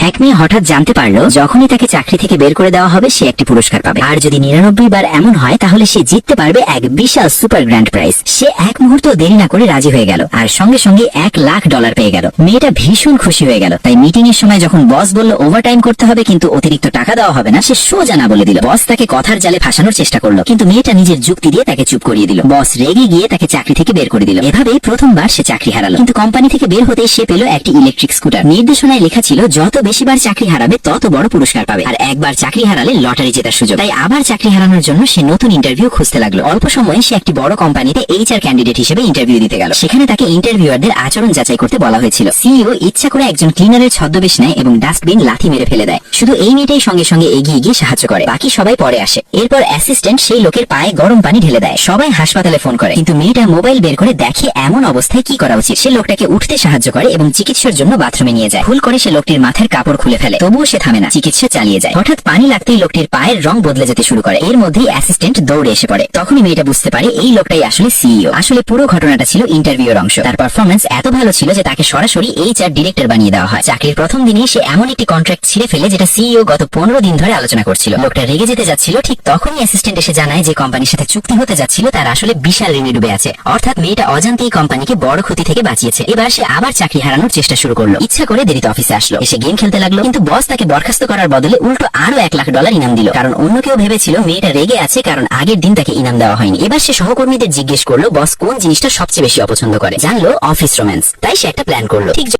এক মেয়ে হঠাৎ জানতে পারলো যখনই তাকে চাকরি থেকে বের করে দেওয়া হবে সে একটি পুরস্কার পাবে, আর যদি 99 বার এমন হয় তাহলে সে জিততে পারবে এক বিশাল সুপার গ্র্যান্ড প্রাইজ। সে এক মুহূর্ত দেরি না করে রাজি হয়ে গেল আর সঙ্গে সঙ্গে $1,00,000 পেয়ে গেল। মেয়েটা ভীষণ খুশি হয়ে গেল। তাই মিটিং এর সময় যখন বস বলল ওভারটাইম করতে হবে কিন্তু অতিরিক্ত টাকা দেওয়া হবে না, সে সোজা না বলে দিল। বস তাকে কথার জালে ফাঁসানোর চেষ্টা করলো কিন্তু মেয়েটা নিজের যুক্তি দিয়ে তাকে চুপ করিয়ে দিল। বস রেগে গিয়ে তাকে চাকরি থেকে বের করে দিল। এভাবেই প্রথমবার সে চাকরি হারালো। কিন্তু কোম্পানি থেকে বের হতেই সে পেল একটি ইলেকট্রিক স্কুটার। নির্দেশনায় লেখা ছিল যত বেশিবার চাকরি হারাবে তত বড় পুরস্কার পাবে, আর একবার চাকরি হারালে লটারি জেতার সুযোগ। তাই আবার চাকরি হারানোর জন্য সে নতুন ইন্টারভিউ খুঁজতে লাগলো। অল্প সময়ে সে একটি বড় কোম্পানিতে HR ক্যান্ডিডেট হিসেবে ইন্টারভিউ দিতে গেল। সেখানে তাকে ইন্টারভিউয়ারদের আচরণ যাচাই করতে বলা হয়েছিল। সিইও ইচ্ছা করে একজন ক্লিনারের ছদ্মবেশ নেয় এবং ডাস্টবিন লাথি মেরে ফেলে দেয়। শুধু এই মেয়েটাই সঙ্গে সঙ্গে এগিয়ে গিয়ে সাহায্য করে, বাকি সবাই পরে আসে। এরপর অ্যাসিস্ট্যান্ট সেই লোকের পায়ে গরম পানি ঢেলে দেয়। সবাই হাসপাতালে ফোন করে কিন্তু মেয়েটা মোবাইল বের করে দেখে এমন অবস্থায় কি করা উচিত। সে লোকটাকে উঠতে সাহায্য করে এবং চিকিৎসার জন্য বাথরুমে নিয়ে যায়। ভুল করে সে লোকটির মাথার কাপড় খুলে ফেলে, তবুও সে থামে না, চিকিৎসা চালিয়ে যায়। হঠাৎ পানি লাগতেই লোকটির পায়ের রং বদলে যেতে শুরু করে। এর মধ্যেই অ্যাসিস্ট্যান্ট দৌড়ে এসে পড়ে। তখনই মেয়েটা বুঝতে পারে এই লোকটাই আসলে সিইও। আসলে পুরো ঘটনাটা ছিল ইন্টারভিউর অংশ। তার পারফরম্যান্স এত ভালো ছিল যে তাকে সরাসরি HR ডিরেক্টর বানিয়ে দেওয়া হয়। চাকরির প্রথম দিনই সে এমন একটি কন্ট্রাক্ট ছিঁড়ে ফেলে যেটা সিইও গত 15 দিন ধরে আলোচনা করছিল। লোকটা রেগে যেতে যাচ্ছিল, ঠিক তখনই অ্যাসিস্ট্যান্ট এসে জানায় যে কোম্পানির সাথে চুক্তি হতে যাচ্ছিল তার আসলে বিশাল ঋণে ডুবে আছে। অর্থাৎ মেয়েটা অজান্তেই কোম্পানিকে বড় ক্ষতি থেকে বাঁচিয়েছে। এবার সে আবার চাকরি হারানোর চেষ্টা শুরু করলো। ইচ্ছা করে দেরিতে অফিসে আসলো, এসে গেম খেলতে লাগলো। কিন্তু বস তাকে বরখাস্ত করার বদলে উল্টো আরো $1,00,000 ইনাম দিল, কারণ অন্য কেউ ভেবেছিল মেয়েটা রেগে আছে কারণ আগের দিন তাকে ইনাম দেওয়া হয়নি। এবার সে সহকর্মীদের জিজ্ঞেস করলো বস কোন জিনিসটা সবচেয়ে বেশি অপছন্দ করে। জানলো অফিস রোম্যান্স। তাই সে একটা প্ল্যান করলো। ঠিক